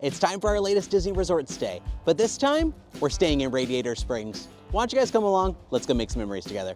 It's time for our latest Disney resort stay, but this time, we're staying in Radiator Springs. Why don't you guys come along? Let's go make some memories together.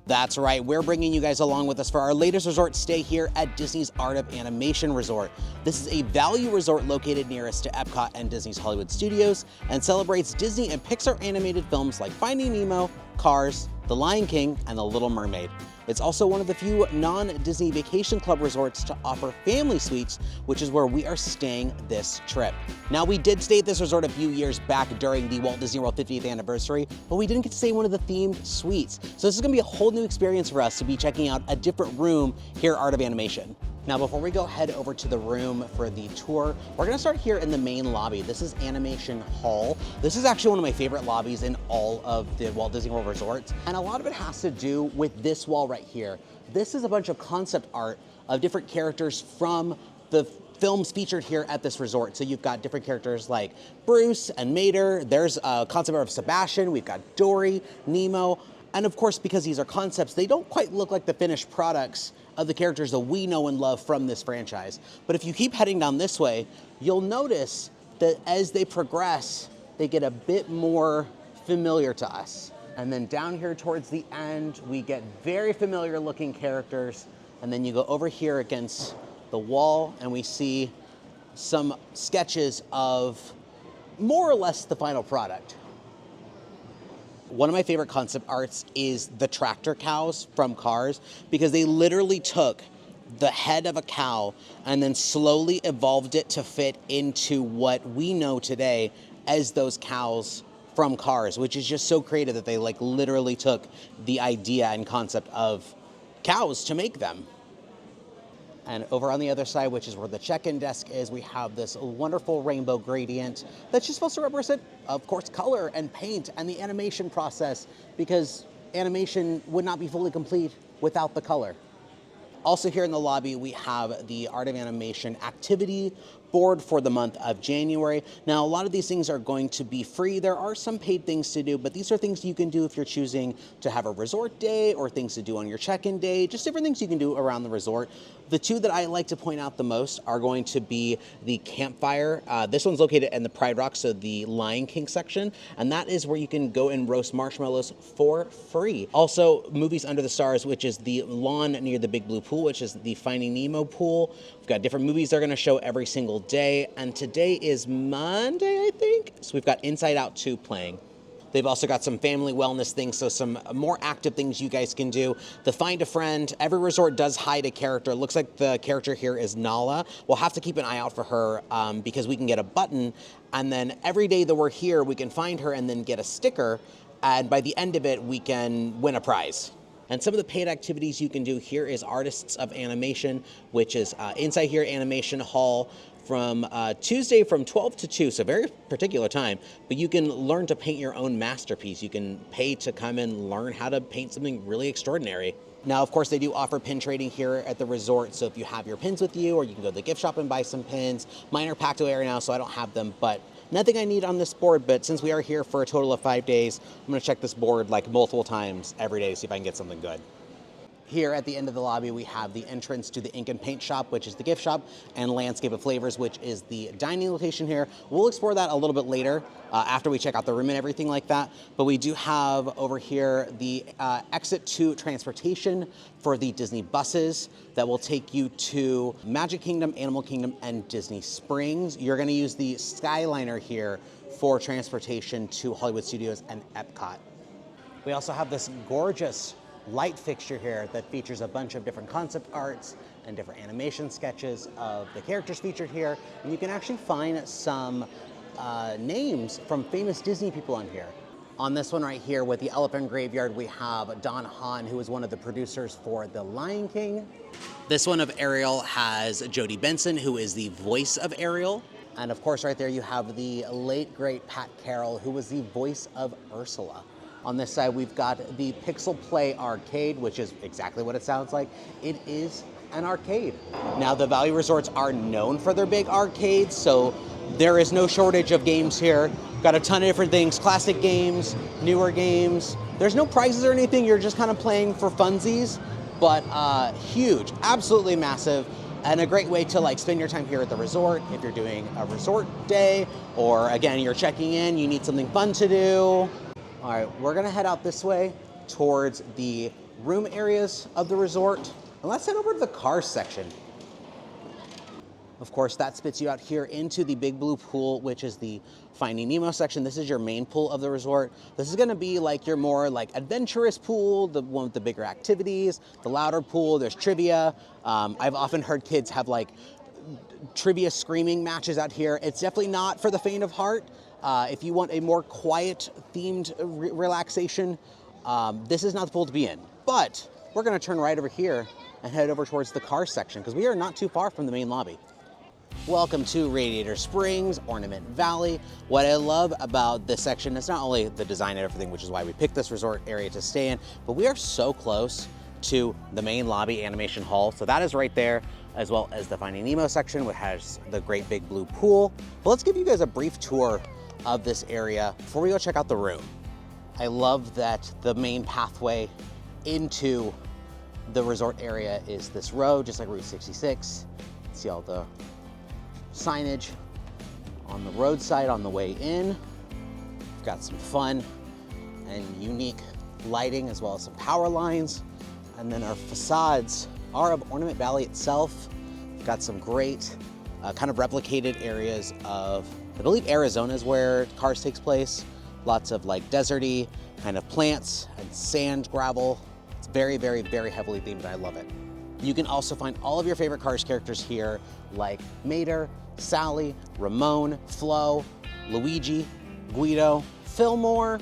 That's right, we're bringing you guys along with us for our latest resort stay here at Disney's Art of Animation Resort. This is a value resort located nearest to Epcot and Disney's Hollywood Studios and celebrates Disney and Pixar animated films like Finding Nemo, Cars, The Lion King, and The Little Mermaid. It's also one of the few non-Disney Vacation Club resorts to offer family suites, which is where we are staying this trip. Now, we did stay at this resort a few years back during the Walt Disney World 50th anniversary, but we didn't get to stay in one of the themed suites. So this is gonna be a whole new experience for us to be checking out a different room here at Art of Animation. Now, before we go head over to the room for the tour, we're gonna start here in the main lobby. This is Animation Hall. This is actually one of my favorite lobbies in all of the Walt Disney World resorts. And a lot of it has to do with this wall right here. This is a bunch of concept art of different characters from the films featured here at this resort. So you've got different characters like Bruce and Mater. There's a concept art of Sebastian. We've got Dory, Nemo. And of course, because these are concepts, they don't quite look like the finished products of the characters that we know and love from this franchise. But if you keep heading down this way, you'll notice that as they progress, they get a bit more familiar to us. And then down here towards the end, we get very familiar looking characters. And then you go over here against the wall and we see some sketches of more or less the final product. One of my favorite concept arts is the tractor cows from Cars, because they literally took the head of a cow and then slowly evolved it to fit into what we know today as those cows from Cars, which is just so creative that they literally took the idea and concept of cows to make them. And over on the other side, which is where the check-in desk is, we have this wonderful rainbow gradient that's just supposed to represent, of course, color and paint and the animation process, because animation would not be fully complete without the color. Also here in the lobby, we have the Art of Animation activity board for the month of January. Now, a lot of these things are going to be free. There are some paid things to do, but these are things you can do if you're choosing to have a resort day or things to do on your check-in day, just different things you can do around the resort. The two that I like to point out the most are going to be the campfire. This one's located in the Pride Rock, so the Lion King section, and that is where you can go and roast marshmallows for free. Also, Movies Under the Stars, which is the lawn near the Big Blue Pool, which is the Finding Nemo pool. We've got different movies they're gonna show every single day, and today is Monday, I think. So we've got Inside Out 2 playing. They've also got some family wellness things, so some more active things you guys can do. The Find a Friend, every resort does hide a character. It looks like the character here is Nala. We'll have to keep an eye out for her because we can get a button, and then every day that we're here, we can find her and then get a sticker, and by the end of it, we can win a prize. And some of the paid activities you can do here is Artists of Animation, which is inside here, Animation Hall, from Tuesday from 12 to 2, so very particular time, but you can learn to paint your own masterpiece. You can pay to come and learn how to paint something really extraordinary. Now, of course, they do offer pin trading here at the resort, so if you have your pins with you, or you can go to the gift shop and buy some pins. Mine are packed away right now, so I don't have them, but nothing I need on this board. But since we are here for a total of 5 days, I'm gonna check this board multiple times every day to see if I can get something good. Here at the end of the lobby, we have the entrance to the Ink and Paint shop, which is the gift shop, and Landscape of Flavors, which is the dining location here. We'll explore that a little bit later after we check out the room and everything like that. But we do have over here the exit to transportation for the Disney buses that will take you to Magic Kingdom, Animal Kingdom, and Disney Springs. You're gonna use the Skyliner here for transportation to Hollywood Studios and Epcot. We also have this gorgeous light fixture here that features a bunch of different concept arts and different animation sketches of the characters featured here. And you can actually find some names from famous Disney people on here. On this one right here with the Elephant Graveyard, we have Don Hahn, who is one of the producers for The Lion King. This one of Ariel has Jodie Benson, who is the voice of Ariel. And of course, right there you have the late, great Pat Carroll, who was the voice of Ursula. On this side, we've got the Pixel Play Arcade, which is exactly what it sounds like. It is an arcade. Now, the value resorts are known for their big arcades, so there is no shortage of games here. Got a ton of different things, classic games, newer games. There's no prizes or anything, you're just kind of playing for funsies, but huge, absolutely massive. And a great way to like spend your time here at the resort if you're doing a resort day, or again, you're checking in, you need something fun to do. All right, we're gonna head out this way towards the room areas of the resort. And let's head over to the cars section. Of course, that spits you out here into the big blue pool, which is the Finding Nemo section. This is your main pool of the resort. This is gonna be like your more like adventurous pool, the one with the bigger activities, the louder pool, there's trivia. I've often heard kids have like trivia screaming matches out here. It's definitely not for the faint of heart. If you want a more quiet themed relaxation, this is not the pool to be in. But we're gonna turn right over here and head over towards the car section because we are not too far from the main lobby. Welcome to Radiator Springs, Ornament Valley. What I love about this section is not only the design and everything, which is why we picked this resort area to stay in, but we are so close to the main lobby animation hall. So that is right there, as well as the Finding Nemo section, which has the great big blue pool. But let's give you guys a brief tour of this area before we go check out the room. I love that the main pathway into the resort area is this road, just like Route 66. See all the signage on the roadside on the way in. We've got some fun and unique lighting as well as some power lines. And then our facades are of Ornament Valley itself. We've got some great kind of replicated areas of, I believe Arizona is where Cars takes place. Lots of like deserty kind of plants and sand, gravel. It's very, very, very heavily themed. I love it. You can also find all of your favorite Cars characters here, like Mater, Sally, Ramon, Flo, Luigi, Guido, Fillmore,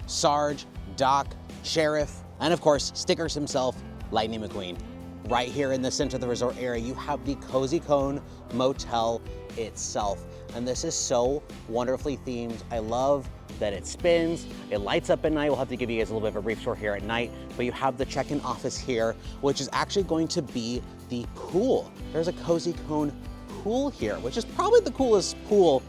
Sarge, Doc, Sheriff, and of course, Stickers himself, Lightning McQueen. Right here in the center of the resort area, you have the Cozy Cone Motel itself. And this is so wonderfully themed. I love that it spins, it lights up at night. We'll have to give you guys a little bit of a brief tour here at night, but you have the check-in office here, which is actually going to be the pool. There's a Cozy Cone pool here, which is probably the coolest pool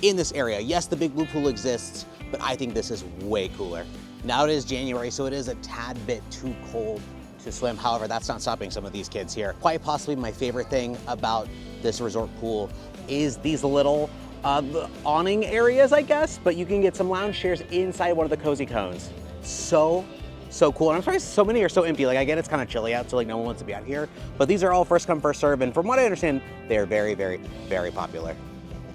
in this area. Yes, the big blue pool exists, but I think this is way cooler. Now it is January, so it is a tad bit too cold to swim. However, that's not stopping some of these kids here. Quite possibly my favorite thing about this resort pool is these little awning areas, I guess, but you can get some lounge chairs inside one of the Cozy Cones. So cool. And I'm surprised so many are so empty. Like I get it's kind of chilly out, so like no one wants to be out here, but these are all first come, first serve. And from what I understand, they're very, very, very popular.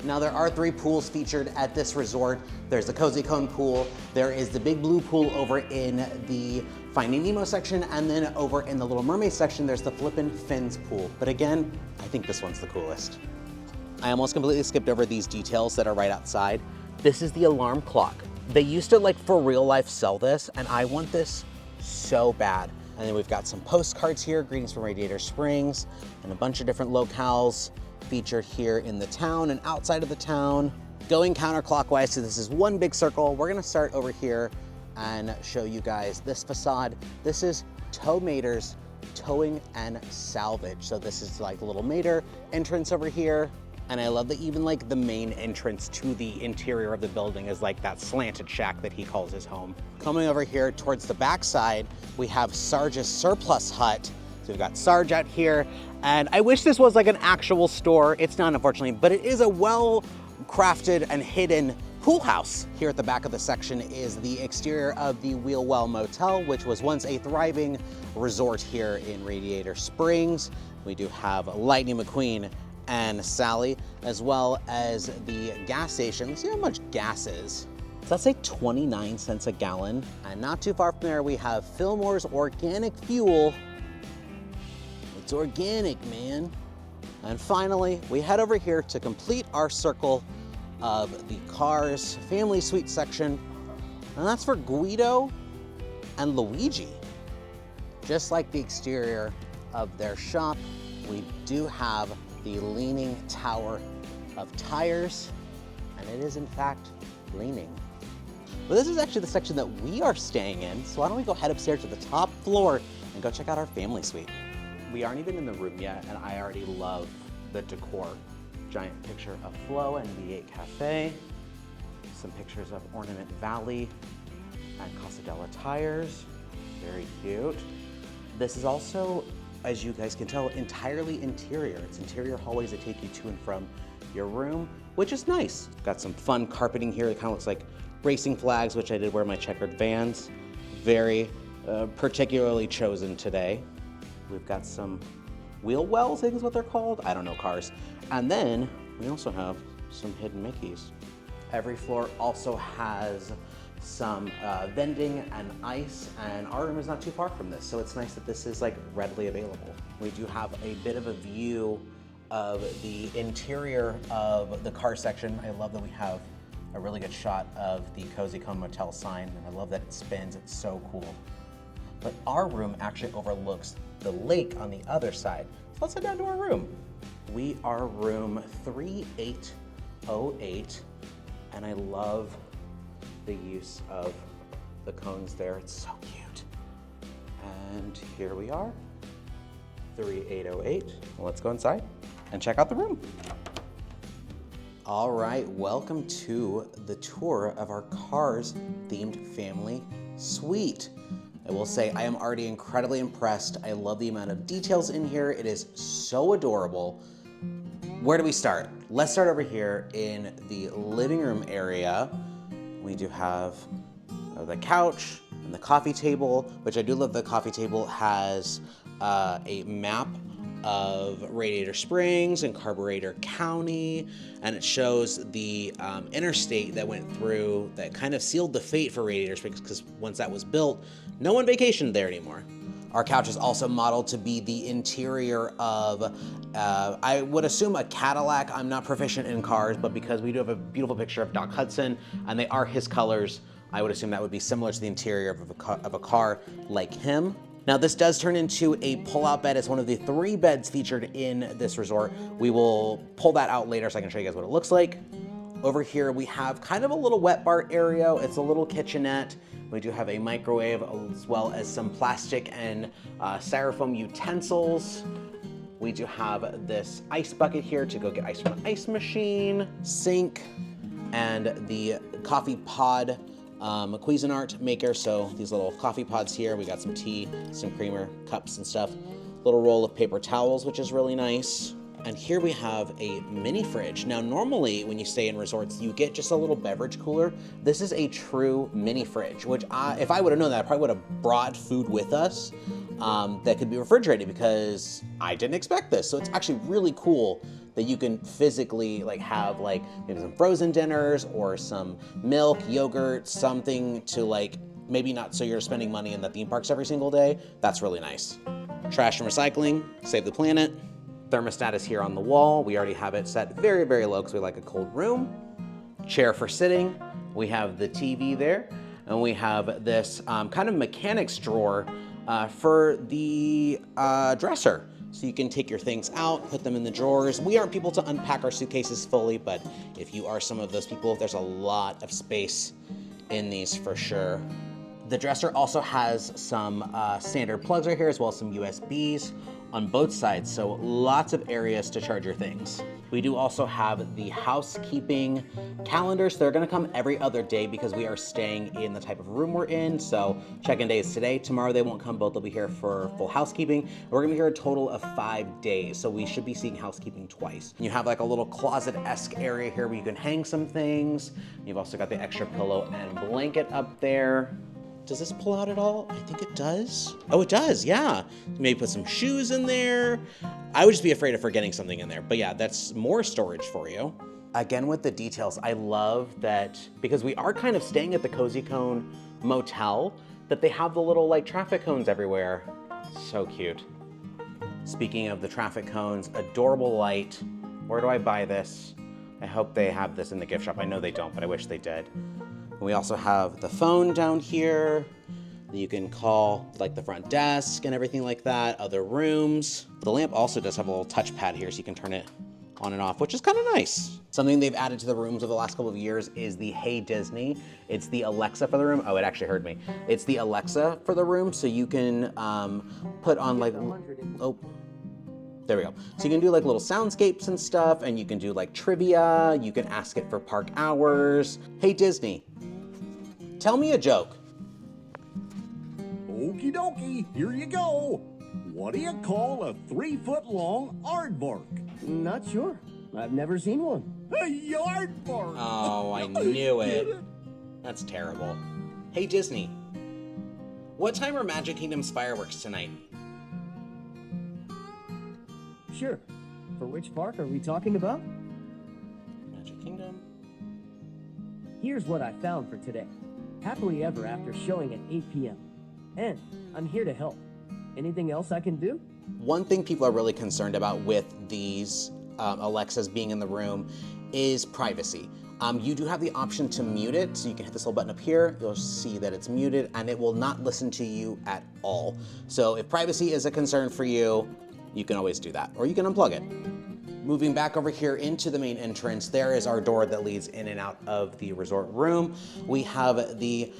Now there are 3 pools featured at this resort. There's the Cozy Cone pool, there is the big blue pool over in the Finding Nemo section, and then over in the Little Mermaid section, there's the Flippin' Fins pool. But again, I think this one's the coolest. I almost completely skipped over these details that are right outside. This is the alarm clock. They used to like for real life sell this, and I want this so bad. And then we've got some postcards here, greetings from Radiator Springs, and a bunch of different locales featured here in the town and outside of the town. Going counterclockwise, so this is one big circle. We're gonna start over here and show you guys this facade. This is Tow Mater's Towing and Salvage. So this is like a little Mater entrance over here. And I love that even like the main entrance to the interior of the building is like that slanted shack that he calls his home. Coming over here towards the backside, we have Sarge's Surplus Hut. So we've got Sarge out here, and I wish this was like an actual store. It's not, unfortunately, but it is a well-crafted and hidden pool house. Here at the back of the section is the exterior of the Wheelwell Motel, which was once a thriving resort here in Radiator Springs. We do have Lightning McQueen and Sally, as well as the gas station. Let's see how much gas is. So that's like 29 cents a gallon. And not too far from there, we have Fillmore's Organic Fuel. It's organic, man. And finally, we head over here to complete our circle of the Cars Family Suite section. And that's for Guido and Luigi. Just like the exterior of their shop, we do have the leaning tower of tires, and it is in fact leaning. But this is actually the section that we are staying in, so why don't we go head upstairs to the top floor and go check out our family suite. We aren't even in the room yet, and I already love the decor. Giant picture of Flo and V8 Cafe, some pictures of Ornament Valley and Casadella tires, very cute. This is also as you guys can tell, entirely interior. It's interior hallways that take you to and from your room, which is nice. Got some fun carpeting here. It kind of looks like racing flags, which I did wear my checkered Vans. Very particularly chosen today. We've got some wheel wells, I think is what they're called. I don't know cars. And then we also have some hidden Mickeys. Every floor also has some vending and ice, and our room is not too far from this, so it's nice that this is like readily available. We do have a bit of a view of the interior of the car section. I love that we have a really good shot of the Cozy Cone Motel sign, and I love that it spins. It's so cool. But our room actually overlooks the lake on the other side. So let's head down to our room. We are room 3808, and I love the use of the cones there. It's so cute. And here we are, 3808. Let's go inside and check out the room. All right, welcome to the tour of our Cars themed family suite. I will say I am already incredibly impressed. I love the amount of details in here. It is so adorable. Where do we start? Let's start over here in the living room area. We do have the couch and the coffee table, which I do love. The coffee table has a map of Radiator Springs and Carburetor County, and it shows the interstate that went through that kind of sealed the fate for Radiator Springs, because once that was built, no one vacationed there anymore. Our couch is also modeled to be the interior of, I would assume a Cadillac. I'm not proficient in cars, but because we do have a beautiful picture of Doc Hudson and they are his colors, I would assume that would be similar to the interior of a car like him. Now this does turn into a pull-out bed. It's one of the 3 beds featured in this resort. We will pull that out later so I can show you guys what it looks like. Over here we have kind of a little wet bar area. It's a little kitchenette. We do have a microwave as well as some plastic and styrofoam utensils. We do have this ice bucket here to go get ice from the ice machine, sink, and the coffee pod Cuisinart maker. So these little coffee pods here, we got some tea, some creamer, cups and stuff. Little roll of paper towels, which is really nice. And here we have a mini fridge. Now, normally when you stay in resorts, you get just a little beverage cooler. This is a true mini fridge, which if I would have known that, I probably would have brought food with us that could be refrigerated, because I didn't expect this. So it's actually really cool that you can physically like have like maybe some frozen dinners or some milk, yogurt, something to like, maybe not so you're spending money in the theme parks every single day. That's really nice. Trash and recycling, save the planet. Thermostat is here on the wall. We already have it set very, very low because we like a cold room. Chair for sitting. We have the TV there. And we have this kind of mechanics drawer for the dresser. So you can take your things out, put them in the drawers. We aren't people to unpack our suitcases fully, but if you are some of those people, there's a lot of space in these for sure. The dresser also has some standard plugs right here, as well as some USBs on both sides, so lots of areas to charge your things. We do also have the housekeeping calendars. They're gonna come every other day because we are staying in the type of room we're in. So check-in day is today. Tomorrow they won't come, both will be here for full housekeeping. We're gonna be here a total of 5 days, so we should be seeing housekeeping twice. You have like a little closet-esque area here where you can hang some things. You've also got the extra pillow and blanket up there. Does this pull out at all? I think it does. Oh, it does, yeah. Maybe put some shoes in there. I would just be afraid of forgetting something in there. But yeah, that's more storage for you. Again, with the details, I love that because we are kind of staying at the Cozy Cone Motel, that they have the little like traffic cones everywhere. So cute. Speaking of the traffic cones, adorable light. Where do I buy this? I hope they have this in the gift shop. I know they don't, but I wish they did. We also have the phone down here that you can call like the front desk and everything like that, other rooms. The lamp also does have a little touchpad here so you can turn it on and off, which is kind of nice. Something they've added to the rooms over the last couple of years is the Hey Disney. It's the Alexa for the room. Oh, it actually heard me. It's the Alexa for the room, so you can put on like, oh, there we go. So you can do like little soundscapes and stuff, and you can do like trivia. You can ask it for park hours. Hey Disney, tell me a joke. Okie dokie, here you go. What do you call a 3-foot-long aardvark? Not sure. I've never seen one. A yardbark! Oh, I knew it. That's terrible. Hey, Disney. What time are Magic Kingdom's fireworks tonight? Sure. For which park are we talking about? Magic Kingdom. Here's what I found for today. Happily Ever After showing at 8 p.m. And I'm here to help. Anything else I can do? One thing people are really concerned about with these Alexas being in the room is privacy. You do have the option to mute it, so you can hit this little button up here. You'll see that it's muted, and it will not listen to you at all. So if privacy is a concern for you, you can always do that, or you can unplug it. Moving back over here into the main entrance, there is our door that leads in and out of the resort room. We have the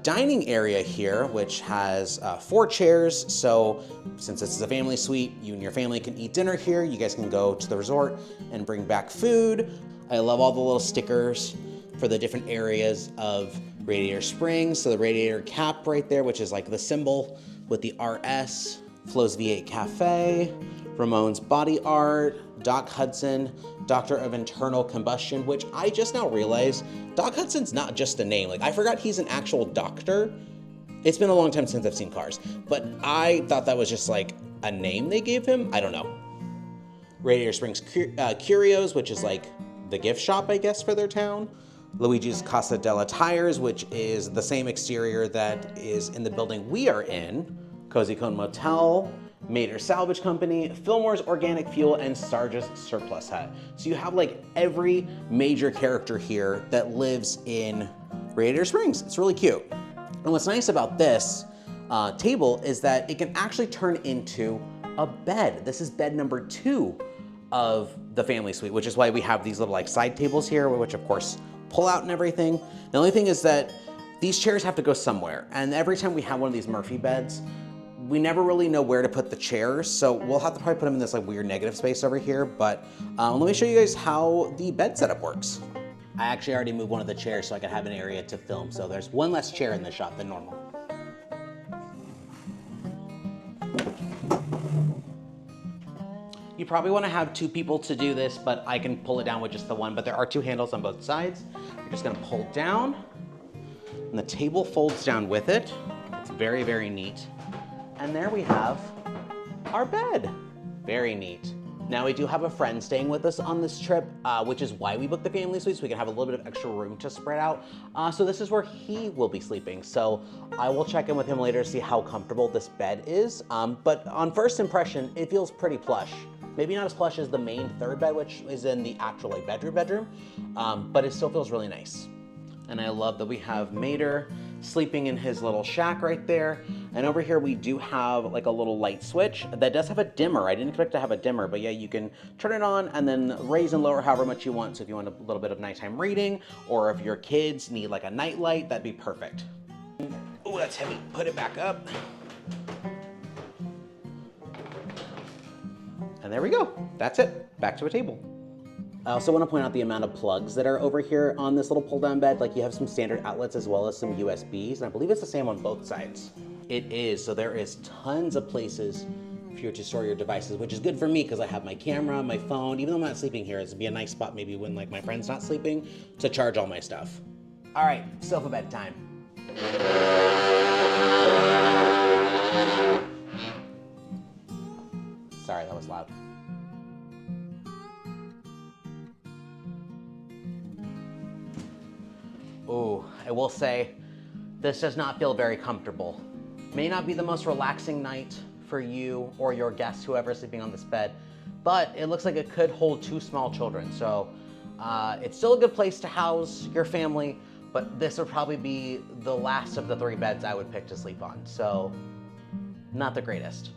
dining area here, which has 4 chairs. So since this is a family suite, you and your family can eat dinner here. You guys can go to the resort and bring back food. I love all the little stickers for the different areas of Radiator Springs. So the Radiator cap right there, which is like the symbol with the RS, Flo's V8 Cafe, Ramon's Body Art, Doc Hudson, Doctor of Internal Combustion, which I just now realized, Doc Hudson's not just a name. Like, I forgot he's an actual doctor. It's been a long time since I've seen Cars, but I thought that was just like a name they gave him. I don't know. Radiator Springs Curios, which is like the gift shop, I guess, for their town. Luigi's Casa della Tires, which is the same exterior that is in the building we are in. Cozy Cone Motel, Mater Salvage Company, Fillmore's Organic Fuel, and Sarge's Surplus Hut. So you have like every major character here that lives in Radiator Springs. It's really cute. And what's nice about this table is that it can actually turn into a bed. This is bed number 2 of the family suite, which is why we have these little like side tables here, which of course pull out and everything. The only thing is that these chairs have to go somewhere. And every time we have one of these Murphy beds, we never really know where to put the chairs. So we'll have to probably put them in this like weird negative space over here. But let me show you guys how the bed setup works. I actually already moved one of the chairs so I could have an area to film. So there's one less chair in the shop than normal. You probably want to have 2 people to do this, but I can pull it down with just the one, but there are 2 handles on both sides. You're just gonna pull down, and the table folds down with it. It's very, very neat. And there we have our bed. Very neat. Now we do have a friend staying with us on this trip, which is why we booked the family suite, so we can have a little bit of extra room to spread out. So this is where he will be sleeping. So I will check in with him later to see how comfortable this bed is. But on first impression, it feels pretty plush. Maybe not as plush as the main 3rd bed, which is in the actual like bedroom, but it still feels really nice. And I love that we have Mater sleeping in his little shack right there. And over here we do have like a little light switch that does have a dimmer. I didn't expect to have a dimmer, but yeah, you can turn it on and then raise and lower however much you want. So if you want a little bit of nighttime reading, or if your kids need like a night light, that'd be perfect. Oh, that's heavy. Put it back up. And there we go. That's it. Back to a table. I also want to point out the amount of plugs that are over here on this little pull-down bed. Like, you have some standard outlets as well as some USBs, and I believe it's the same on both sides. It is, so there is tons of places for you to store your devices, which is good for me because I have my camera, my phone. Even though I'm not sleeping here, it'd be a nice spot maybe when like my friend's not sleeping to charge all my stuff. All right, sofa bed time. Sorry, that was loud. Ooh, I will say, this does not feel very comfortable. May not be the most relaxing night for you or your guests, whoever's sleeping on this bed, but it looks like it could hold 2 small children. So it's still a good place to house your family, but this would probably be the last of the 3 beds I would pick to sleep on. So not the greatest.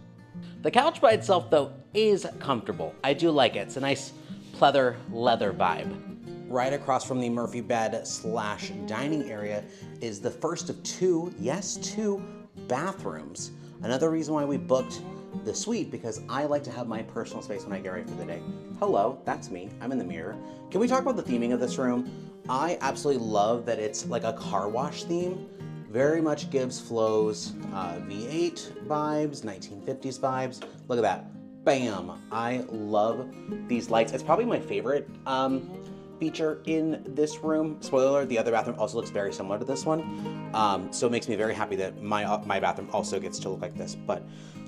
The couch by itself though is comfortable. I do like it. It's a nice pleather leather vibe. Right across from the Murphy bed / dining area is the first of 2, yes, 2 bathrooms. Another reason why we booked the suite, because I like to have my personal space when I get ready for the day. Hello, that's me, I'm in the mirror. Can we talk about the theming of this room? I absolutely love that it's like a car wash theme. Very much gives Flo's V8 vibes, 1950s vibes. Look at that. Bam! I love these lights. It's probably my favorite feature in this room. Spoiler alert, the other bathroom also looks very similar to this one. So it makes me very happy that my bathroom also gets to look like this. But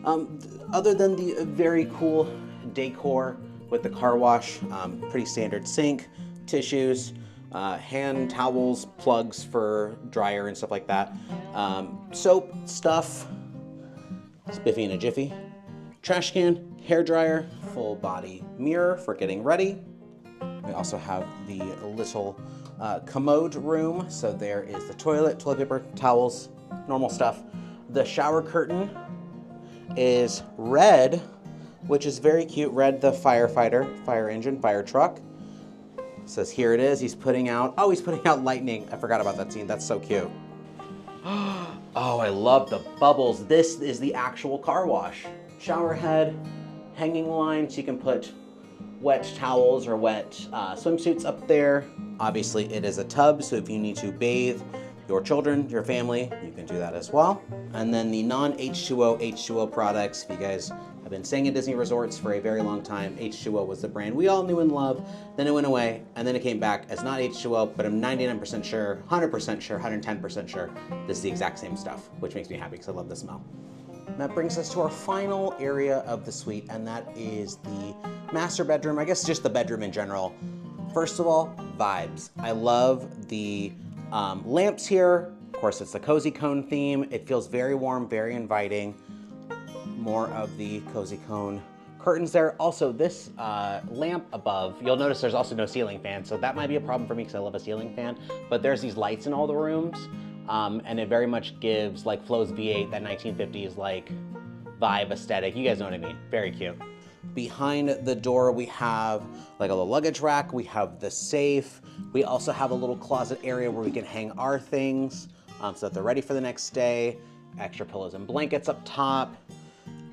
other than the very cool decor with the car wash, pretty standard sink, tissues, hand towels, plugs for dryer and stuff like that, soap, stuff, spiffy in a jiffy, trash can, hair dryer, full body mirror for getting ready. We also have the little commode room. So there is the toilet paper, towels, normal stuff. The shower curtain is red, which is very cute. Red, the firefighter, fire engine, fire truck. Says here it is. He's putting out lightning. I forgot about that scene. That's so cute. Oh, I love the bubbles. This is the actual car wash. Shower head, hanging line, so you can put wet towels or wet swimsuits up there. Obviously it is a tub, so if you need to bathe your children, your family, you can do that as well. And then the non-H2O H2O products. If you guys have been staying at Disney resorts for a very long time, H2O was the brand we all knew and loved. Then it went away, and then it came back as not H2O, but I'm 99% sure, 100% sure, 110% sure this is the exact same stuff, which makes me happy because I love the smell. And that brings us to our final area of the suite, and that is the master bedroom. I guess just the bedroom in general. First of all, vibes. I love the lamps here. Of course, it's the cozy cone theme. It feels very warm, very inviting. More of the cozy cone curtains there. Also, this lamp above, you'll notice there's also no ceiling fan, so that might be a problem for me because I love a ceiling fan, but there's these lights in all the rooms, and it very much gives like Flo's V8, that 1950s like vibe aesthetic. You guys know what I mean. Very cute. Behind the door, we have like a little luggage rack. We have the safe. We also have a little closet area where we can hang our things so that they're ready for the next day. Extra pillows and blankets up top.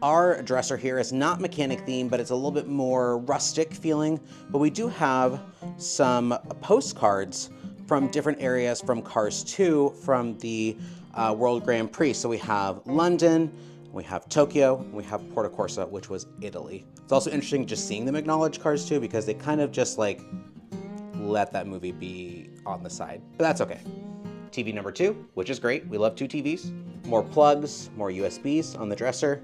Our dresser here is not mechanic themed, but it's a little bit more rustic feeling. But we do have some postcards from different areas from Cars 2 from the World Grand Prix. So we have London, we have Tokyo, we have Porto Corsa, which was Italy. It's also interesting just seeing them acknowledge Cars 2 because they kind of just like let that movie be on the side, but that's okay. TV number 2, which is great. We love 2 TVs. More plugs, more USBs on the dresser.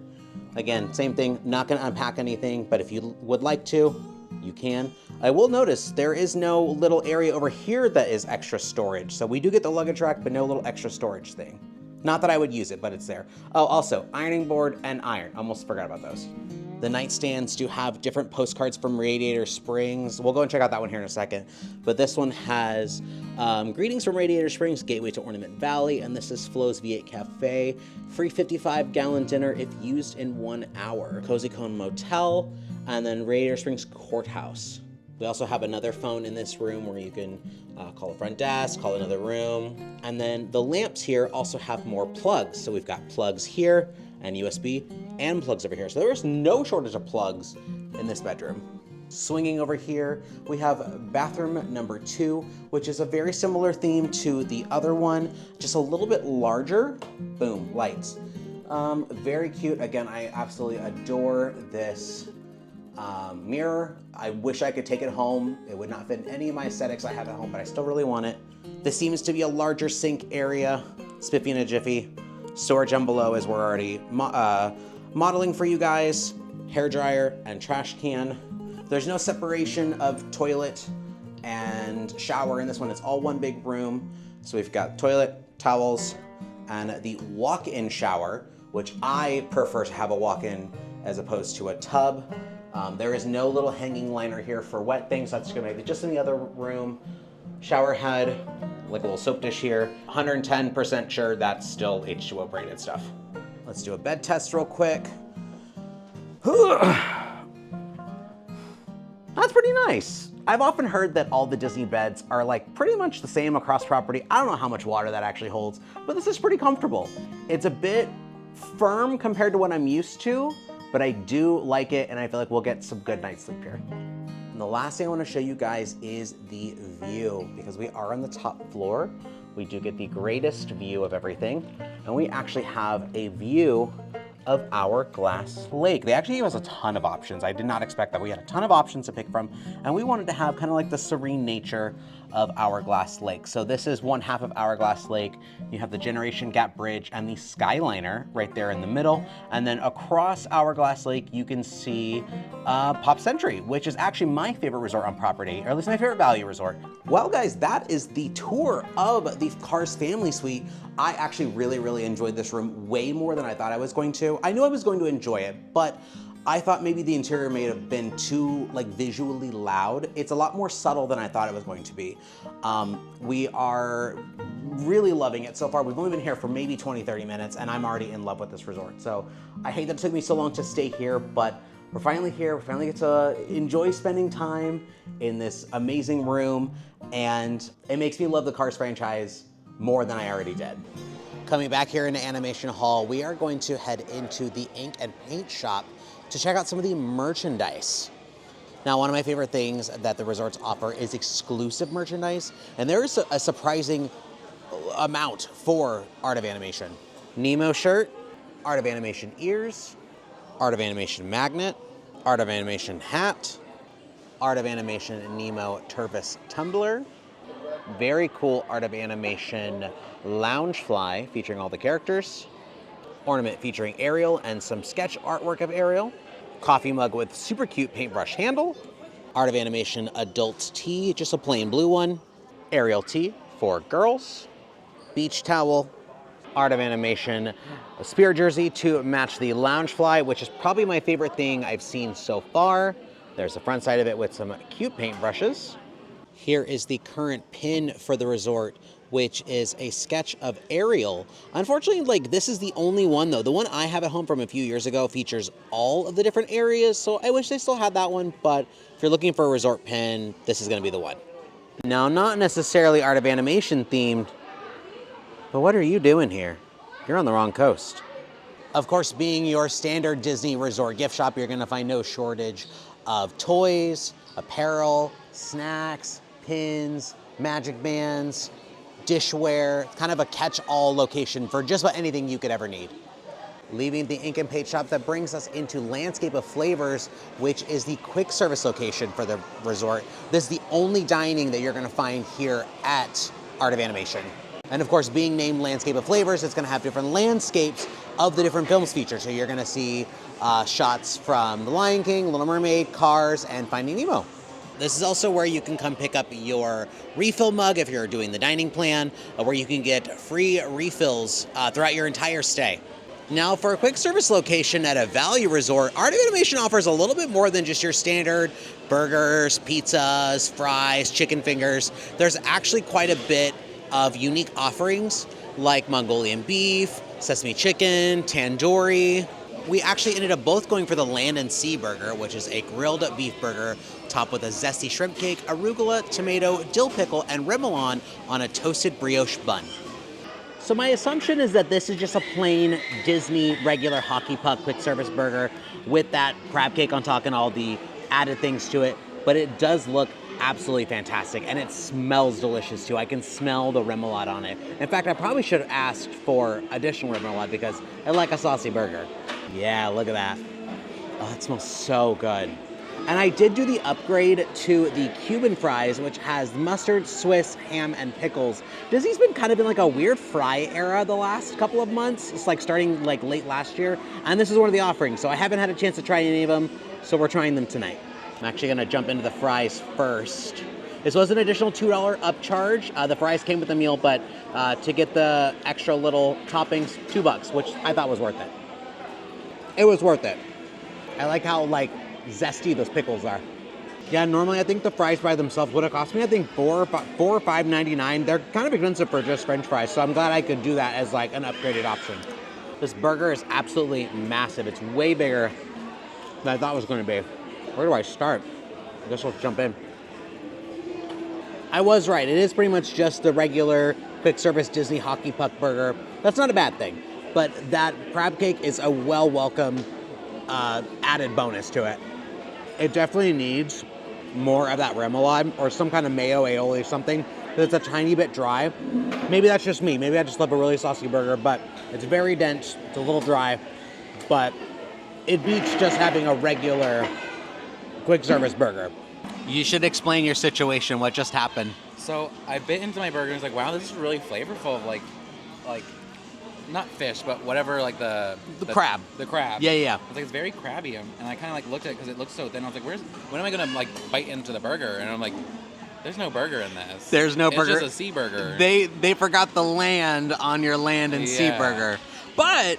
Again, same thing, not gonna unpack anything, but if you would like to, you can. I will notice there is no little area over here that is extra storage. So we do get the luggage rack, but no little extra storage thing. Not that I would use it, but it's there. Oh, also, ironing board and iron. Almost forgot about those. The nightstands do have different postcards from Radiator Springs. We'll go and check out that one here in a second. But this one has greetings from Radiator Springs, gateway to Ornament Valley, and this is Flo's V8 Cafe. Free 55-gallon dinner if used in 1 hour. Cozy Cone Motel, and then Radiator Springs Courthouse. We also have another phone in this room where you can call a front desk, call another room. And then the lamps here also have more plugs. So we've got plugs here and USB and plugs over here. So there's no shortage of plugs in this bedroom. Swinging over here, we have bathroom number 2, which is a very similar theme to the other one, just a little bit larger. Boom, lights. Very cute. Again, I absolutely adore this mirror. I wish I could take it home. It would not fit in any of my aesthetics I have at home, but I still really want it. This seems to be a larger sink area. Spiffy in a jiffy. Storage down below as we're already modeling for you guys. Hair dryer and trash can. There's no separation of toilet and shower in this one. It's all one big room. So we've got toilet, towels, and the walk-in shower, which I prefer to have a walk-in as opposed to a tub. There is no little hanging liner here for wet things. That's gonna make it just in the other room. Shower head, like a little soap dish here. 110% sure that's still H2O braided stuff. Let's do a bed test real quick. That's pretty nice. I've often heard that all the Disney beds are like pretty much the same across property. I don't know how much water that actually holds, but this is pretty comfortable. It's a bit firm compared to what I'm used to, but I do like it, and I feel like we'll get some good night's sleep here. And the last thing I want to show you guys is the view, because we are on the top floor. We do get the greatest view of everything, and we actually have a view of Hourglass Lake. They actually gave us a ton of options. I did not expect that. We had a ton of options to pick from, and we wanted to have kind of like the serene nature of Hourglass Lake. So this is one half of Hourglass Lake. You have the Generation Gap Bridge and the Skyliner right there in the middle. And then across Hourglass Lake, you can see Pop Century, which is actually my favorite resort on property, or at least my favorite value resort. Well, guys, that is the tour of the Cars Family Suite. I actually really enjoyed this room way more than I thought I was going to. I knew I was going to enjoy it, but I thought maybe the interior may have been too like visually loud. It's a lot more subtle than I thought it was going to be. We are really loving it so far. We've only been here for maybe 20-30 minutes, and I'm already in love with this resort. So I hate that it took me so long to stay here, but we're finally here. We finally get to enjoy spending time in this amazing room, and it makes me love the Cars franchise more than I already did. Coming back here into Animation Hall, we are going to head into the ink and paint shop to check out some of the merchandise. Now, one of my favorite things that the resorts offer is exclusive merchandise, and there is a surprising amount for Art of Animation. Nemo shirt, Art of Animation ears, Art of Animation magnet, Art of Animation hat, Art of Animation Nemo Turvis tumbler, very cool Art of Animation Loungefly featuring all the characters, ornament featuring Ariel and some sketch artwork of Ariel, coffee mug with super cute paintbrush handle, Art of Animation Adult Tee, just a plain blue one, Ariel tee for girls, beach towel, Art of Animation Spirit jersey to match the Loungefly, which is probably my favorite thing I've seen so far. There's the front side of it with some cute paintbrushes. Here is the current pin for the resort, which is a sketch of Ariel. Unfortunately, like, this is the only one though. The one I have at home from a few years ago features all of the different areas, so I wish they still had that one, but if you're looking for a resort pin, this is gonna be the one. Now, not necessarily Art of Animation themed, but what are you doing here? You're on the wrong coast. Of course, being your standard Disney resort gift shop, you're gonna find no shortage of toys, apparel, snacks, pins, magic bands, dishware, kind of a catch-all location for just about anything you could ever need. Leaving the ink and paint shop, that brings us into Landscape of Flavors, which is the quick service location for the resort. This is the only dining that you're gonna find here at Art of Animation. And of course, being named Landscape of Flavors, it's gonna have different landscapes of the different films featured. So you're gonna see shots from The Lion King, Little Mermaid, Cars, and Finding Nemo. This is also where you can come pick up your refill mug if you're doing the dining plan, where you can get free refills throughout your entire stay. Now, for a quick service location at a value resort, Art of Animation offers a little bit more than just your standard burgers, pizzas, fries, chicken fingers. There's actually quite a bit of unique offerings like Mongolian beef, sesame chicken, tandoori. We actually ended up both going for the Land and Sea burger, which is a grilled beef burger topped with a zesty shrimp cake, arugula, tomato, dill pickle, and remoulade on a toasted brioche bun. So my assumption is that this is just a plain Disney regular hockey puck quick service burger with that crab cake on top and all the added things to it, but it does look absolutely fantastic, and it smells delicious too. I can smell the remoulade on it. In fact, I probably should have asked for additional remoulade because I like a saucy burger. Yeah, look at that. Oh, it smells so good. And I did do the upgrade to the Cuban fries, which has mustard, Swiss, ham, and pickles. Disney's been kind of in like a weird fry era the last couple of months. It's like starting like late last year, and this is one of the offerings. So I haven't had a chance to try any of them, so we're trying them tonight. I'm actually gonna jump into the fries first. This was an additional $2 upcharge. The fries came with the meal, but to get the extra little toppings, $2, which I thought was worth it. It was worth it. I like how like zesty those pickles are. Yeah, normally I think the fries by themselves would have cost me, I think $4 or $5.99. They're kind of expensive for just French fries, so I'm glad I could do that as like an upgraded option. This burger is absolutely massive. It's way bigger than I thought it was going to be. Where do I start? I guess let's jump in. I was right. It is pretty much just the regular quick service Disney hockey puck burger. That's not a bad thing, but that crab cake is a welcome added bonus to it. It definitely needs more of that remoulade or some kind of mayo aioli or something. It's a tiny bit dry. Maybe that's just me. Maybe I just love a really saucy burger, but it's very dense. It's a little dry, but it beats just having a regular quick service burger. You should explain your situation. What just happened? So I bit into my burger and was like, wow, this is really flavorful of like not fish, but whatever, like the crab. The crab. Yeah. I was like, it's very crabby, and I kind of like looked at it because it looks so thin. I was like, when am I gonna like bite into the burger? And I'm like, there's no burger in this. There's no burger. It's just a sea burger. They forgot the land on your land and sea Yeah. burger, but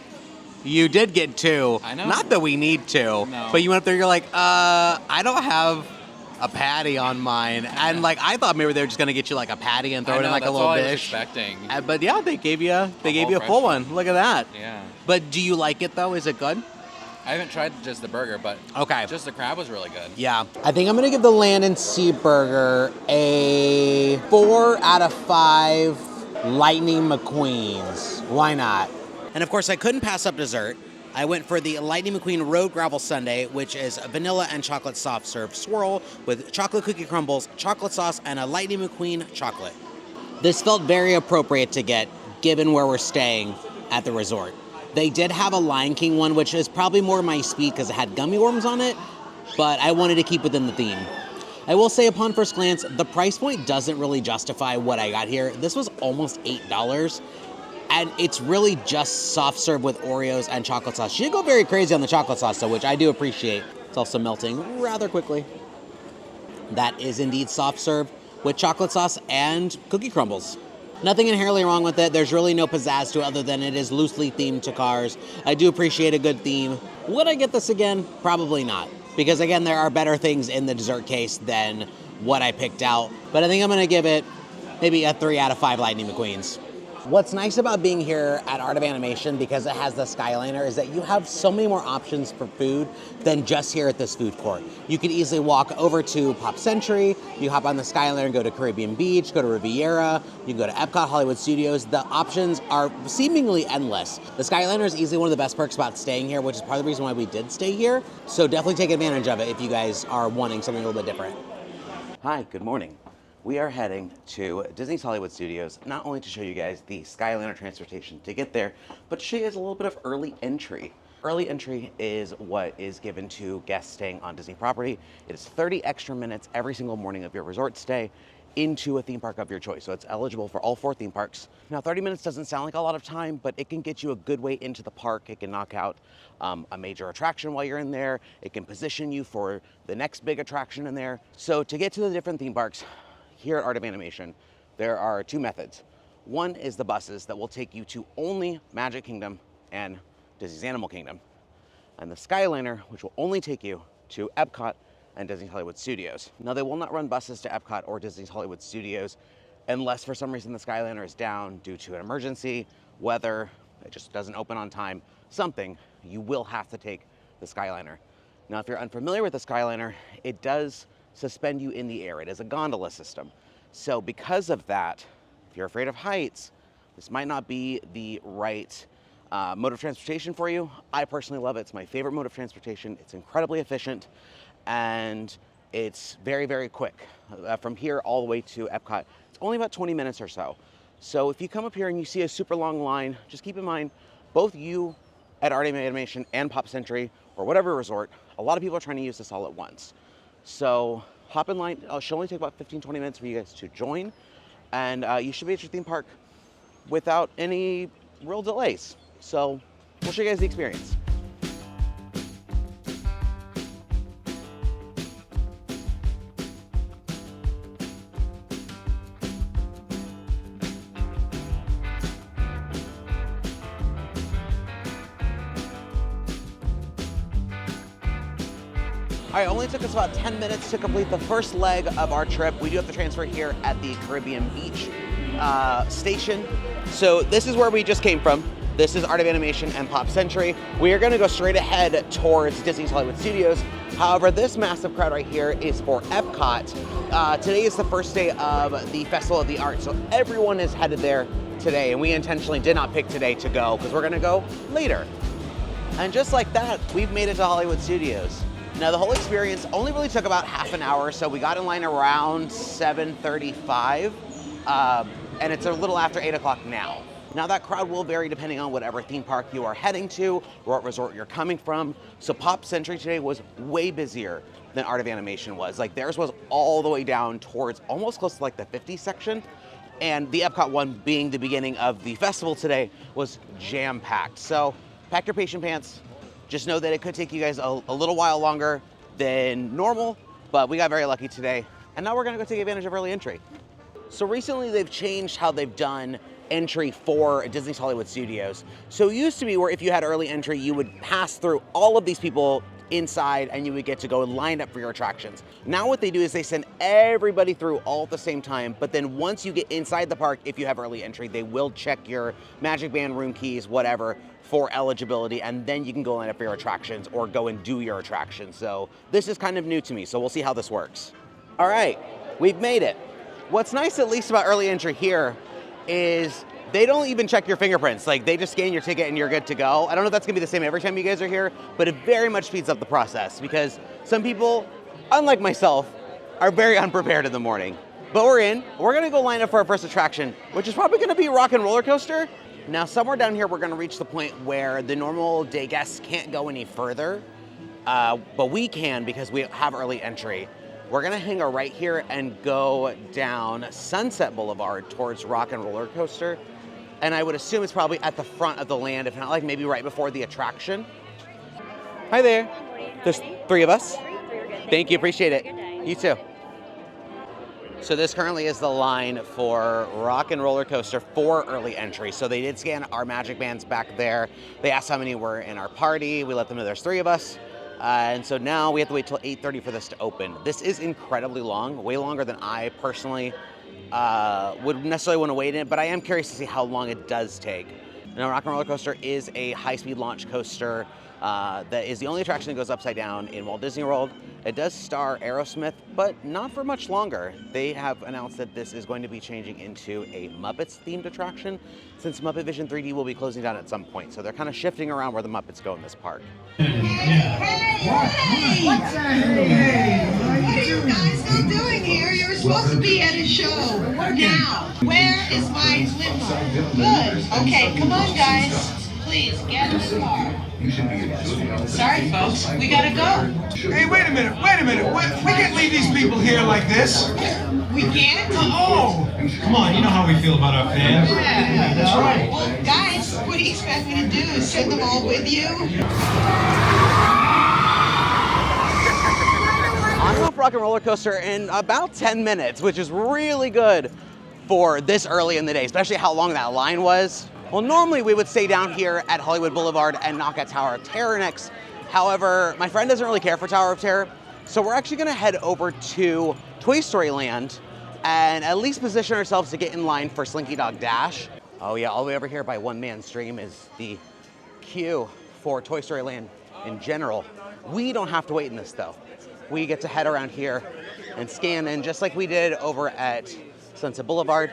you did get two. I know. Not that we need two, No. but you went up there. You're like, I don't have a patty on mine, and like I thought maybe they were just gonna get you like a patty and throw it in like a little I was dish. expecting. But yeah, they gave you a whole full fresh one. Look at that. Yeah. But do you like it though? Is it good? I haven't tried just the burger, but Okay. just the crab was really good. Yeah. I think I'm gonna give the Land and Sea Burger a 4 out of 5 Lightning McQueens. Why not? And of course, I couldn't pass up dessert. I went for the Lightning McQueen Road Gravel Sundae, which is a vanilla and chocolate soft serve swirl with chocolate cookie crumbles, chocolate sauce, and a Lightning McQueen chocolate. This felt very appropriate to get, given where we're staying at the resort. They did have a Lion King one, which is probably more my speed because it had gummy worms on it, but I wanted to keep within the theme. I will say upon first glance, the price point doesn't really justify what I got here. This was almost $8, and it's really just soft serve with Oreos and chocolate sauce. She did go very crazy on the chocolate sauce, though, which I do appreciate. It's also melting rather quickly. That is indeed soft serve with chocolate sauce and cookie crumbles. Nothing inherently wrong with it. There's really no pizzazz to it other than it is loosely themed to cars. I do appreciate a good theme. Would I get this again? Probably not. Because again, there are better things in the dessert case than what I picked out. But I think I'm gonna give it maybe a 3 out of 5 Lightning McQueens. What's nice about being here at Art of Animation, because it has the Skyliner, is that you have so many more options for food than just here at this food court. You could easily walk over to Pop Century, you hop on the Skyliner and go to Caribbean Beach, go to Riviera, you can go to Epcot Hollywood Studios. The options are seemingly endless. The Skyliner is easily one of the best perks about staying here, which is part of the reason why we did stay here. So definitely take advantage of it if you guys are wanting something a little bit different. Hi, good morning. We are heading to Disney's Hollywood Studios, not only to show you guys the Skyliner transportation to get there, but to show you guys a little bit of early entry. Early entry is what is given to guests staying on Disney property. It is 30 extra minutes every single morning of your resort stay into a theme park of your choice. So it's eligible for all 4 theme parks. Now 30 minutes doesn't sound like a lot of time, but it can get you a good way into the park. It can knock out a major attraction while you're in there. It can position you for the next big attraction in there. So to get to the different theme parks, here at Art of Animation, there are 2 methods. One is the buses that will take you to only Magic Kingdom and Disney's Animal Kingdom. And the Skyliner, which will only take you to Epcot and Disney's Hollywood Studios. Now, they will not run buses to Epcot or Disney's Hollywood Studios unless for some reason the Skyliner is down due to an emergency, weather, it just doesn't open on time, something. You will have to take the Skyliner. Now, if you're unfamiliar with the Skyliner, it does suspend you in the air. It is a gondola system. So because of that, if you're afraid of heights, this might not be the right mode of transportation for you. I personally love it. It's my favorite mode of transportation. It's incredibly efficient and it's very, very quick. From here all the way to Epcot, it's only about 20 minutes or so. So if you come up here and you see a super long line, just keep in mind, both you at Art of Animation and Pop Century or whatever resort, a lot of people are trying to use this all at once. So hop in line. It should only take about 15-20 minutes for you guys to join. And you should be at your theme park without any real delays. So we'll show you guys the experience. All right, it only took us about 10 minutes to complete the first leg of our trip. We do have to transfer here at the Caribbean Beach station. So this is where we just came from. This is Art of Animation and Pop Century. We are gonna go straight ahead towards Disney's Hollywood Studios. However, this massive crowd right here is for Epcot. Today is the first day of the Festival of the Arts, so everyone is headed there today, and we intentionally did not pick today to go because we're gonna go later. And just like that, we've made it to Hollywood Studios. Now the whole experience only really took about half an hour, so we got in line around 7:35, and it's a little after 8 o'clock now. Now that crowd will vary depending on whatever theme park you are heading to, or what resort you're coming from. So Pop Century today was way busier than Art of Animation was. Like theirs was all the way down towards almost close to like the 50 section. And the Epcot one, being the beginning of the festival today, was jam-packed. So pack your patient pants. Just know that it could take you guys a little while longer than normal, but we got very lucky today. And now we're gonna go take advantage of early entry. So recently they've changed how they've done entry for Disney's Hollywood Studios. So it used to be where if you had early entry, you would pass through all of these people inside and you would get to go and line up for your attractions. Now what they do is they send everybody through all at the same time, but then once you get inside the park, if you have early entry, they will check your Magic Band, room keys, whatever, for eligibility, and then you can go line up for your attractions or go and do your attractions. So this is kind of new to me, so we'll see how this works. All right, we've made it. What's nice at least about early entry here is they don't even check your fingerprints. Like they just scan your ticket and you're good to go. I don't know if that's gonna be the same every time you guys are here, but it very much speeds up the process because some people, unlike myself, are very unprepared in the morning. But we're in. We're gonna go line up for our first attraction, which is probably gonna be Rock and Roller Coaster. Now somewhere down here, we're gonna reach the point where the normal day guests can't go any further, but we can because we have early entry. We're gonna hang a right here and go down Sunset Boulevard towards Rock and Roller Coaster. And I would assume it's probably at the front of the land, if not like maybe right before the attraction. Hi there. There's 3 of us. Thank you, appreciate it. You too. So this currently is the line for Rock and Roller Coaster for early entry. So they did scan our Magic Bands back there. They asked how many were in our party. We let them know there's 3 of us. And so now we have to wait till 8:30 for this to open. This is incredibly long, way longer than I personally would necessarily want to wait in it, but I am curious to see how long it does take. Now, Rock and Roller Coaster is a high-speed launch coaster that is the only attraction that goes upside down in Walt Disney World. It does star Aerosmith, but not for much longer. They have announced that this is going to be changing into a Muppets-themed attraction, since Muppet Vision 3D will be closing down at some point. So they're kind of shifting around where the Muppets go in this park. What are you guys still doing here? You're supposed to be at a show now. Where is my limo? Good. Okay, come on, guys. Please get in the car. Sorry, folks. We gotta go. Hey, wait a minute. We can't leave these people here like this. We can't? Oh, come on. You know how we feel about our fans. Yeah, that's right. Well, guys, what do you expect me to do? Send them all with you? On and off Rock and Roller Coaster in about 10 minutes, which is really good for this early in the day, especially how long that line was. Well, normally we would stay down here at Hollywood Boulevard and knock at Tower of Terror next. However, my friend doesn't really care for Tower of Terror, so we're actually gonna head over to Toy Story Land and at least position ourselves to get in line for Slinky Dog Dash. Oh yeah, all the way over here by One Man Stream is the queue for Toy Story Land in general. We don't have to wait in this though. We get to head around here and scan in just like we did over at Sunset Boulevard,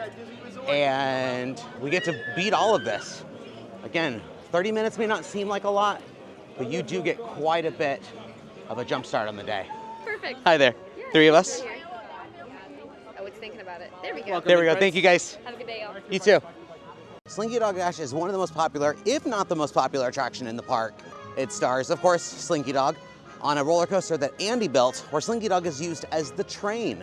and we get to beat all of this. Again, 30 minutes may not seem like a lot, but you do get quite a bit of a jump start on the day. Perfect. Hi there. Yeah. 3 of us. I was thinking about it. There we go. Welcome, there we go. Thank you guys. Have a good day, y'all. You too. Slinky Dog Dash is one of the most popular, if not the most popular attraction in the park. It stars, of course, Slinky Dog on a roller coaster that Andy built, where Slinky Dog is used as the train.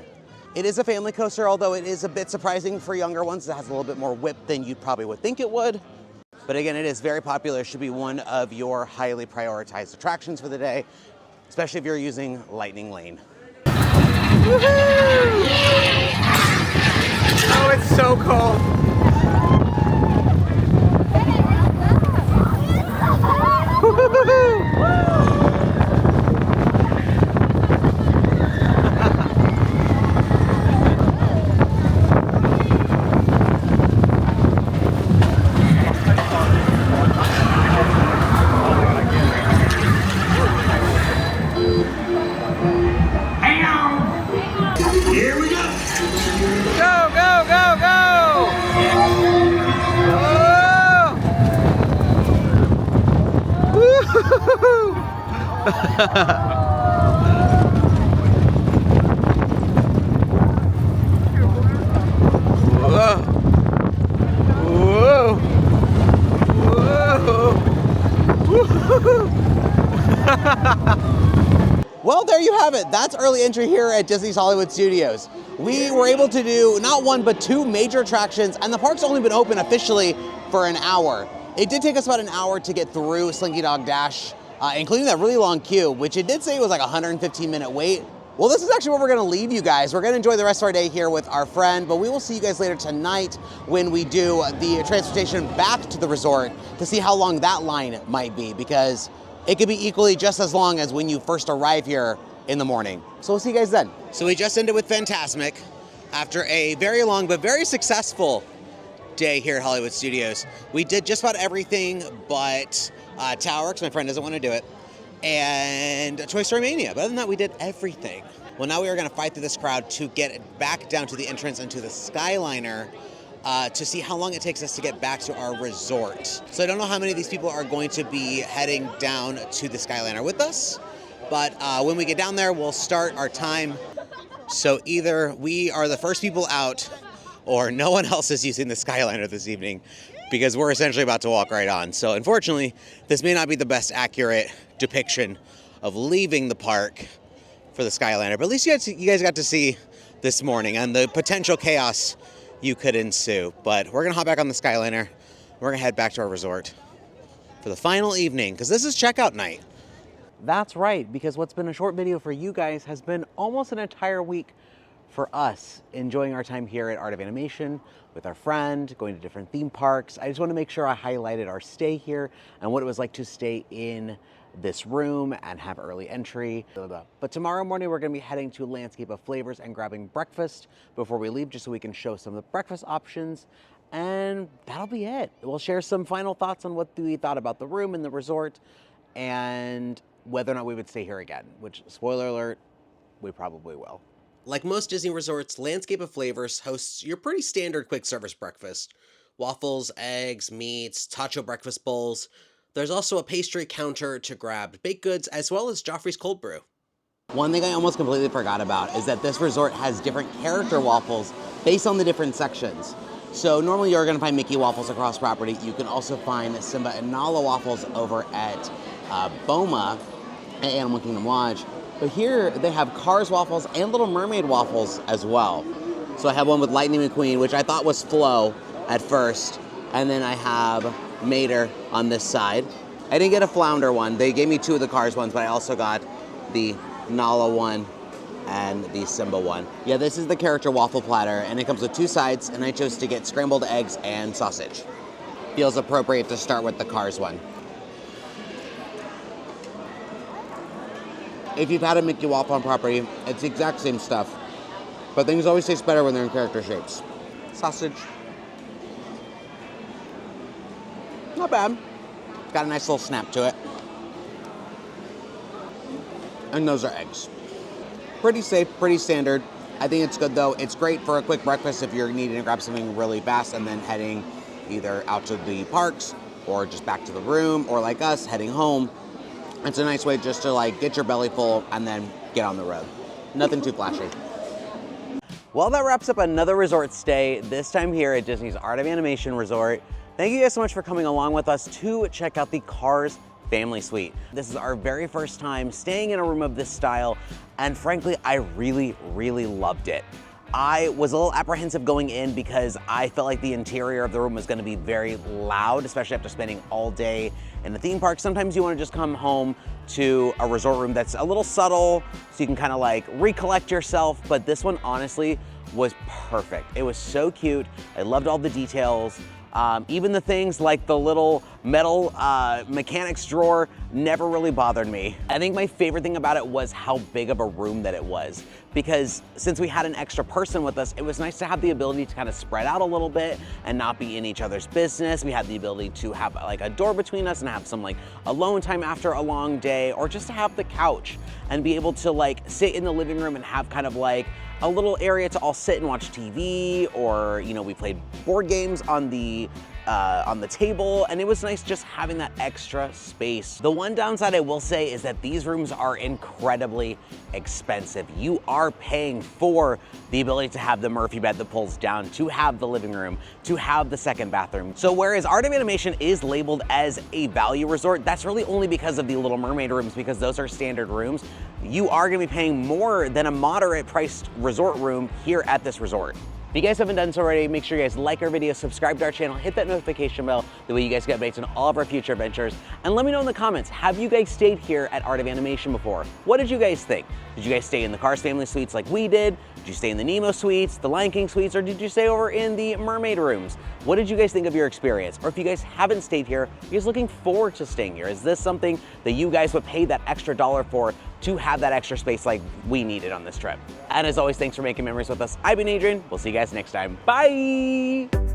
It is a family coaster, although it is a bit surprising for younger ones. It has a little bit more whip than you probably would think it would. But again, it is very popular. It should be one of your highly prioritized attractions for the day, especially if you're using Lightning Lane. Woohoo! Oh, it's so cold. have it. That's early entry here at Disney's Hollywood Studios. We were able to do not one, but two major attractions, and the park's only been open officially for an hour. It did take us about an hour to get through Slinky Dog Dash, including that really long queue, which it did say was like a 115-minute wait. Well, this is actually where we're gonna leave you guys. We're gonna enjoy the rest of our day here with our friend, but we will see you guys later tonight when we do the transportation back to the resort to see how long that line might be, because it could be equally just as long as when you first arrive here in the morning. So we'll see you guys then. So we just ended with Fantasmic after a very long but very successful day here at Hollywood Studios. We did just about everything but Tower, because my friend doesn't want to do it, and Toy Story Mania. But other than that, we did everything. Well, now we are going to fight through this crowd to get back down to the entrance and to the Skyliner to see how long it takes us to get back to our resort. So I don't know how many of these people are going to be heading down to the Skyliner with us, but when we get down there, we'll start our time. So either we are the first people out, or no one else is using the Skyliner this evening, because we're essentially about to walk right on. So unfortunately, this may not be the best accurate depiction of leaving the park for the Skyliner, but at least you guys got to see this morning and the potential chaos you could ensue. But we're gonna hop back on the Skyliner. We're gonna head back to our resort for the final evening, because this is checkout night. That's right, because what's been a short video for you guys has been almost an entire week for us, enjoying our time here at Art of Animation with our friend, going to different theme parks. I just want to make sure I highlighted our stay here and what it was like to stay in this room and have early entry. But tomorrow morning, we're going to be heading to Landscape of Flavors and grabbing breakfast before we leave, just so we can show some of the breakfast options. And that'll be it. We'll share some final thoughts on what we thought about the room and the resort and whether or not we would stay here again, which, spoiler alert, we probably will. Like most Disney resorts, Landscape of Flavors hosts your pretty standard quick service breakfast. Waffles, eggs, meats, tacho breakfast bowls. There's also a pastry counter to grab baked goods, as well as Joffrey's cold brew. One thing I almost completely forgot about is that this resort has different character waffles based on the different sections. So normally you're gonna find Mickey waffles across property. You can also find Simba and Nala waffles over at Boma at Animal Kingdom Lodge. But here they have Cars waffles and Little Mermaid waffles as well. So I have one with Lightning McQueen, which I thought was Flo at first. And then I have Mater on this side. I didn't get a Flounder one. They gave me two of the Cars ones, but I also got the Nala one and the Simba one. Yeah, this is the character waffle platter, and it comes with two sides, and I chose to get scrambled eggs and sausage. Feels appropriate to start with the Cars one. If you've had a Mickey waffle on property, it's the exact same stuff, but things always taste better when they're in character shapes. Sausage. Not bad. Got a nice little snap to it. And those are eggs. Pretty safe, pretty standard. I think it's good though. It's great for a quick breakfast if you're needing to grab something really fast and then heading either out to the parks or just back to the room, or like us, heading home. It's a nice way just to like get your belly full and then get on the road. Nothing too flashy. Well, that wraps up another resort stay, this time here at Disney's Art of Animation Resort. Thank you guys so much for coming along with us to check out the Cars Family Suite. This is our very first time staying in a room of this style, and frankly, I really, really loved it. I was a little apprehensive going in because I felt like the interior of the room was going to be very loud, especially after spending all day in the theme park. Sometimes you want to just come home to a resort room that's a little subtle so you can kind of like recollect yourself, but this one honestly was perfect. It was so cute. I loved all the details. Even the things like the little metal mechanics drawer never really bothered me. I think my favorite thing about it was how big of a room that it was, because since we had an extra person with us, it was nice to have the ability to kind of spread out a little bit and not be in each other's business. We had the ability to have like a door between us and have some like alone time after a long day, or just to have the couch and be able to like sit in the living room and have kind of like a little area to all sit and watch TV, or, you know, we played board games on the on the table, and it was nice just having that extra space. The one downside I will say is that these rooms are incredibly expensive. You are paying for the ability to have the Murphy bed that pulls down, to have the living room, to have the second bathroom. So whereas Art of Animation is labeled as a value resort, that's really only because of the Little Mermaid rooms, because those are standard rooms. You are gonna be paying more than a moderate priced resort room here at this resort. If you guys haven't done so already, make sure you guys like our video, subscribe to our channel, hit that notification bell, the way you guys get updates on all of our future adventures. And let me know in the comments, have you guys stayed here at Art of Animation before? What did you guys think? Did you guys stay in the Cars Family suites like we did? Did you stay in the Nemo suites, the Lion King suites, or did you stay over in the Mermaid rooms? What did you guys think of your experience? Or if you guys haven't stayed here, are you guys looking forward to staying here? Is this something that you guys would pay that extra dollar for to have that extra space like we needed on this trip? And as always, thanks for making memories with us. I've been Adrian. We'll see you guys next time. Bye!